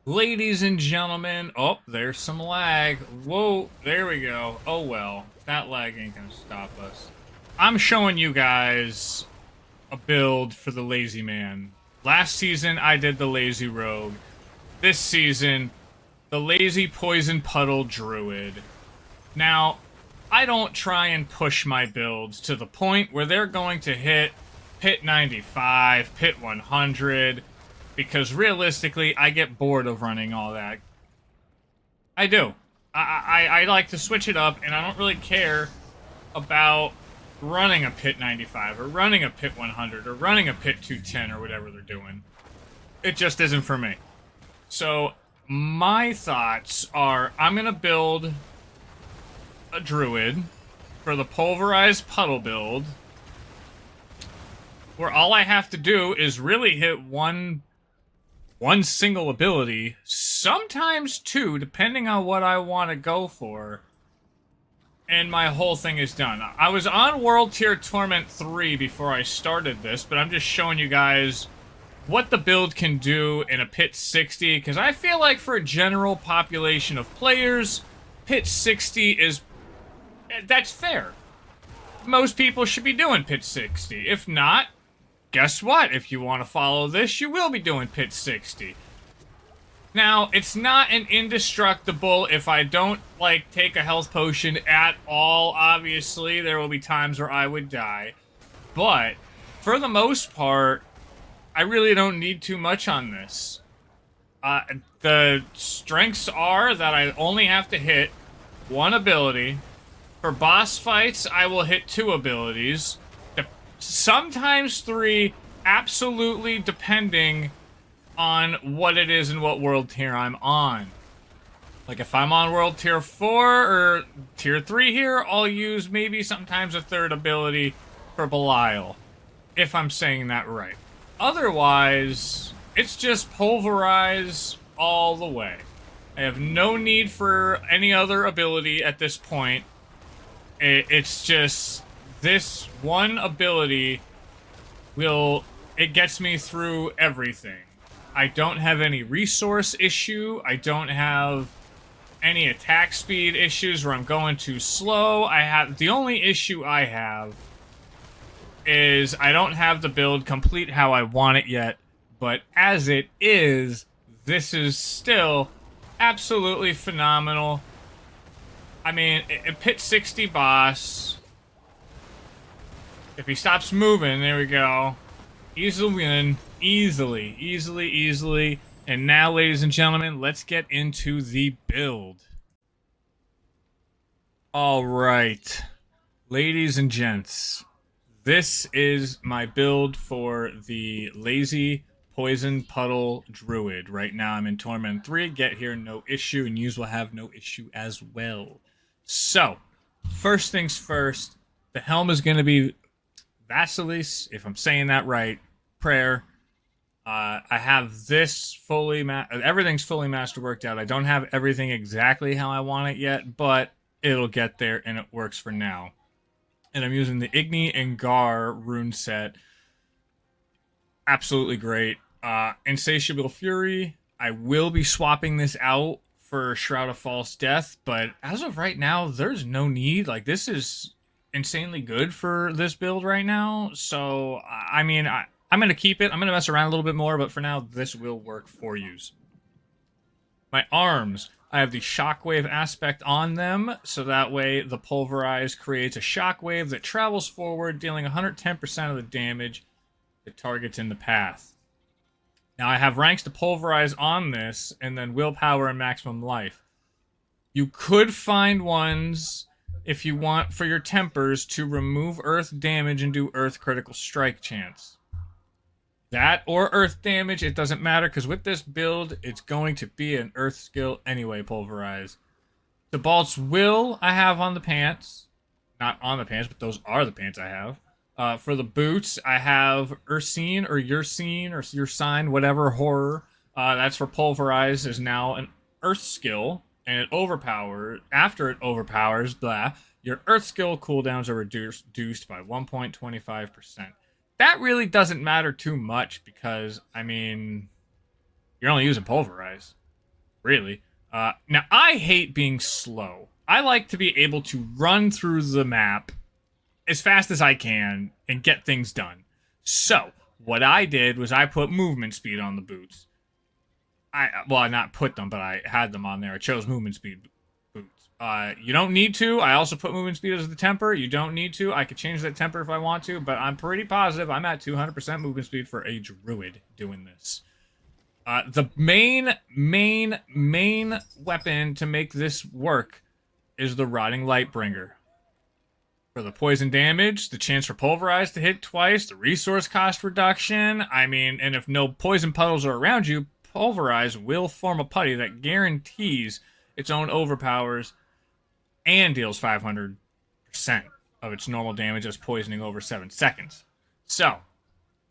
Ladies and gentlemen, oh, there's some lag. Whoa, there we go. Oh well, that lag ain't gonna stop us. I'm showing you guys a build for the lazy man. Last season, I did the lazy rogue. This season, the lazy poison puddle druid. Now, I don't try and push my builds to the point where they're going to hit pit 95, pit 100, because realistically, I get bored of running all that. I do. I like to switch it up, and I don't really care about running a pit 95 or running a pit 100 or running a pit 210 or whatever they're doing. It just isn't for me. So my thoughts are I'm going to build a druid for the pulverized puddle build where all I have to do is really hit one single ability, sometimes two, depending on what I want to go for, and my whole thing is done. I was on World Tier Torment 3 before I started this, but I'm just showing you guys what the build can do in a Pit 60, because I feel like for a general population of players, Pit 60 is... that's fair. Most people should be doing Pit 60. If not, guess what? If you want to follow this, you will be doing Pit 60. Now, it's not an indestructible if I don't, like, take a health potion at all, obviously. There will be times where I would die. But, for the most part, I really don't need too much on this. The strengths are that I only have to hit one ability. For boss fights, I will hit two abilities. Sometimes three, absolutely depending on what it is and what world tier I'm on. Like if I'm on world tier 4 or tier 3 here, I'll use maybe sometimes a third ability for Belial. If I'm saying that right. Otherwise, it's just pulverize all the way. I have no need for any other ability at this point. It's just this one ability it gets me through everything. I don't have any resource issue. I don't have any attack speed issues where I'm going too slow. The only issue I have is I don't have the build complete how I want it yet, but as it is, this is still absolutely phenomenal. I mean, a pit 60 boss, if he stops moving, there we go. Easily win. Easily. And now, ladies and gentlemen, let's get into the build. Alright. Ladies and gents, this is my build for the Lazy Poison Puddle Druid. Right now I'm in Torment 3. Get here, no issue, and yous will have no issue as well. So, first things first, the helm is going to be Vasilis, if I'm saying that right, prayer. I have this everything's fully masterworked out. I don't have everything exactly how I want it yet, but it'll get there and it works for now. And I'm using the Igni and Gar rune set. Absolutely great. Insatiable Fury. I will be swapping this out for Shroud of False Death, but as of right now, there's no need. Like, this is insanely good for this build right now. So, I mean, I'm going to keep it. I'm going to mess around a little bit more, but for now, this will work for you. My arms. I have the shockwave aspect on them, so that way the pulverize creates a shockwave that travels forward, dealing 110% of the damage to targets in the path. Now I have ranks to pulverize on this, and then willpower and maximum life. You could find ones, if you want, for your tempers to remove earth damage and do earth critical strike chance. That or earth damage, it doesn't matter, because with this build, it's going to be an earth skill anyway, pulverize. The Balt's Will I have on the pants. Not on the pants, but those are the pants I have. For the boots, I have Ursine or Ursine or Ursine, whatever horror. That's for pulverize is now an earth skill, and it overpowers. After it overpowers, blah, your earth skill cooldowns are reduced by 1.25%. That really doesn't matter too much because, I mean, you're only using pulverize. Really. Now, I hate being slow. I like to be able to run through the map as fast as I can and get things done. So, what I did was I put movement speed on the boots. Well, I not put them, but I had them on there. I chose movement speed boots. You don't need to. I also put movement speed as the temper. You don't need to. I could change that temper if I want to, but I'm pretty positive I'm at 200% movement speed for a druid doing this. The main weapon to make this work is the Rotting Lightbringer. For the poison damage, the chance for Pulverize to hit twice, the resource cost reduction, I mean, and if no poison puddles are around you, Pulverize will form a putty that guarantees its own overpowers and deals 500% of its normal damage as poisoning over 7 seconds. So,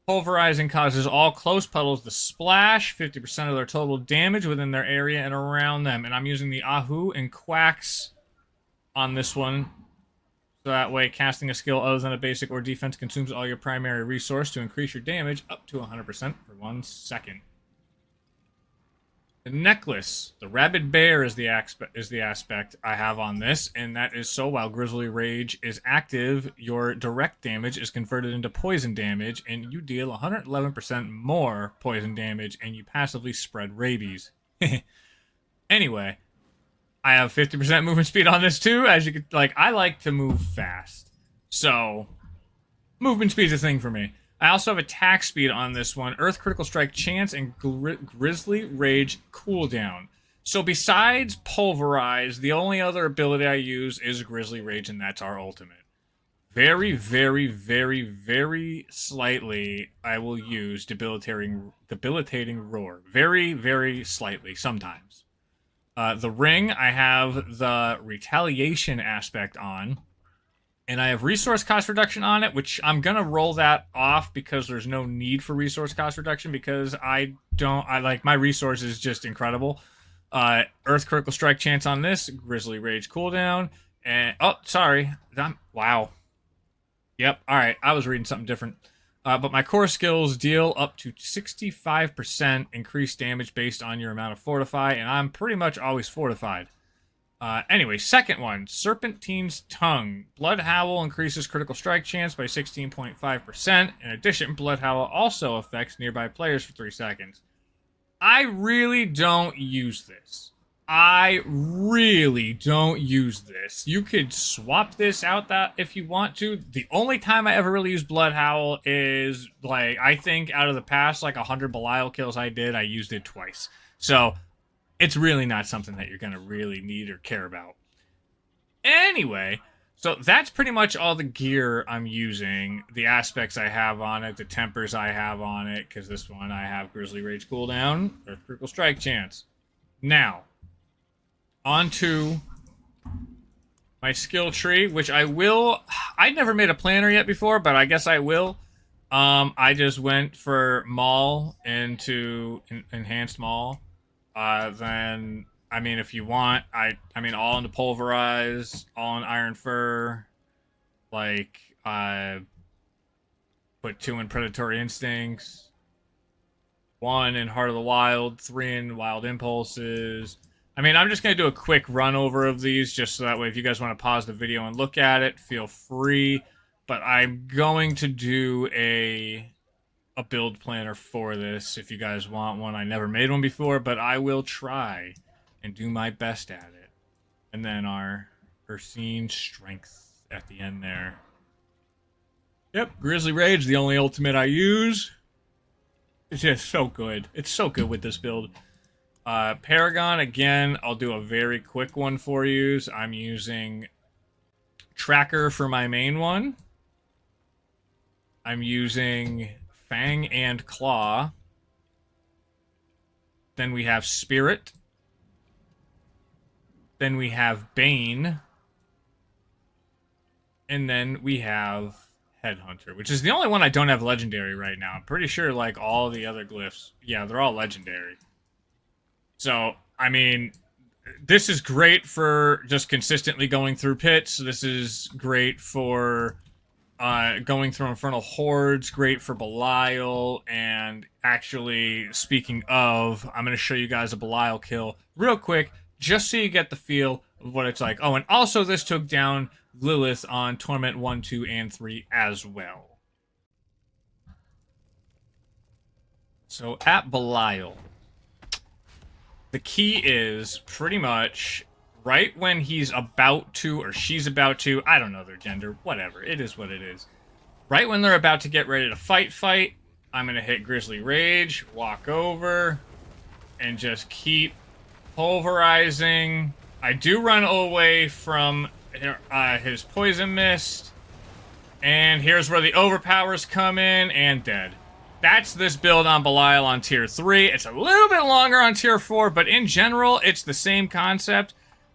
Pulverizing causes all close puddles to splash 50% of their total damage within their area and around them. And I'm using the Ahu and Quacks on this one. So that way, casting a skill other than a basic or defense consumes all your primary resource to increase your damage up to 100% for 1 second. The necklace, the rabid bear is the aspect I have on this, and that is so while Grizzly Rage is active, your direct damage is converted into poison damage, and you deal 111% more poison damage, and you passively spread rabies. Anyway, I have 50% movement speed on this too, as you could, I like to move fast. So, movement speed's a thing for me. I also have attack speed on this one, Earth Critical Strike Chance, and Grizzly Rage cooldown. So besides Pulverize, the only other ability I use is Grizzly Rage, and that's our ultimate. Very, very, very, very slightly, I will use Debilitating Roar. Very, very slightly, sometimes. The ring, I have the Retaliation aspect on. And I have resource cost reduction on it, which I'm going to roll that off because there's no need for resource cost reduction because I like my resource is just incredible. Earth Critical Strike Chance on this, Grizzly Rage cooldown, and, oh, sorry. Wow. Yep, alright, I was reading something different. But my core skills deal up to 65% increased damage based on your amount of Fortify, and I'm pretty much always fortified. Anyway, second one, Serpentine's Tongue. Blood Howl increases critical strike chance by 16.5%. In addition, Blood Howl also affects nearby players for 3 seconds. I really don't use this. You could swap this out if you want to. The only time I ever really use Blood Howl is, I think out of the past, 100 Belial kills I did, I used it twice. So, it's really not something that you're going to really need or care about. Anyway, so that's pretty much all the gear I'm using. The aspects I have on it, the tempers I have on it, because this one I have Grizzly Rage cooldown, or Critical Strike Chance. Now, on to my skill tree, which I never made a planner yet before, but I guess I will. I just went for Maul into Enhanced Maul. Then, if you want, all into Pulverize, all in Iron Fur, put 2 in Predatory Instincts, 1 in Heart of the Wild, 3 in Wild Impulses. I'm just going to do a quick run over of these, just so that way if you guys want to pause the video and look at it, feel free. But I'm going to do a build planner for this if you guys want one. I never made one before, but I will try and do my best at it. And then our Ursine Strength at the end there. Yep, Grizzly Rage, the only ultimate I use. It's just so good. It's so good with this build. Paragon, again, I'll do a very quick one for you. I'm using Tracker for my main one. I'm using Fang and Claw. Then we have Spirit. Then we have Bane. And then we have Headhunter, which is the only one I don't have legendary right now. I'm pretty sure, all the other glyphs, yeah, they're all legendary. So, this is great for just consistently going through pits. This is great for Going through Infernal Hordes, great for Belial. And actually, speaking of, I'm going to show you guys a Belial kill real quick, just so you get the feel of what it's like. Oh, and also this took down Lilith on Torment 1, 2, and 3 as well. So at Belial, the key is pretty much right when he's about to, or she's about to, I don't know their gender, whatever, it is what it is. Right when they're about to get ready to fight, I'm going to hit Grizzly Rage, walk over, and just keep pulverizing. I do run away from his Poison Mist, and here's where the overpowers come in, and dead. That's this build on Belial on tier 3. It's a little bit longer on tier 4, but in general, it's the same concept.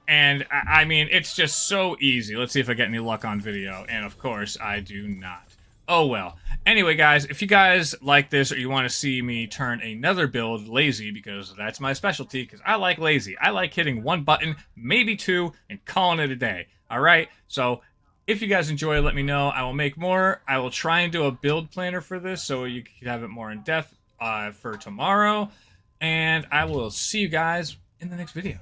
And, I mean, it's just so easy. Let's see if I get any luck on video. And, of course, I do not. Oh, well. Anyway, guys, if you guys like this or you want to see me turn another build lazy, because that's my specialty, because I like lazy. I like hitting one button, maybe two, and calling it a day. All right? So if you guys enjoy, let me know. I will make more. I will try and do a build planner for this so you can have it more in depth for tomorrow. And I will see you guys in the next video.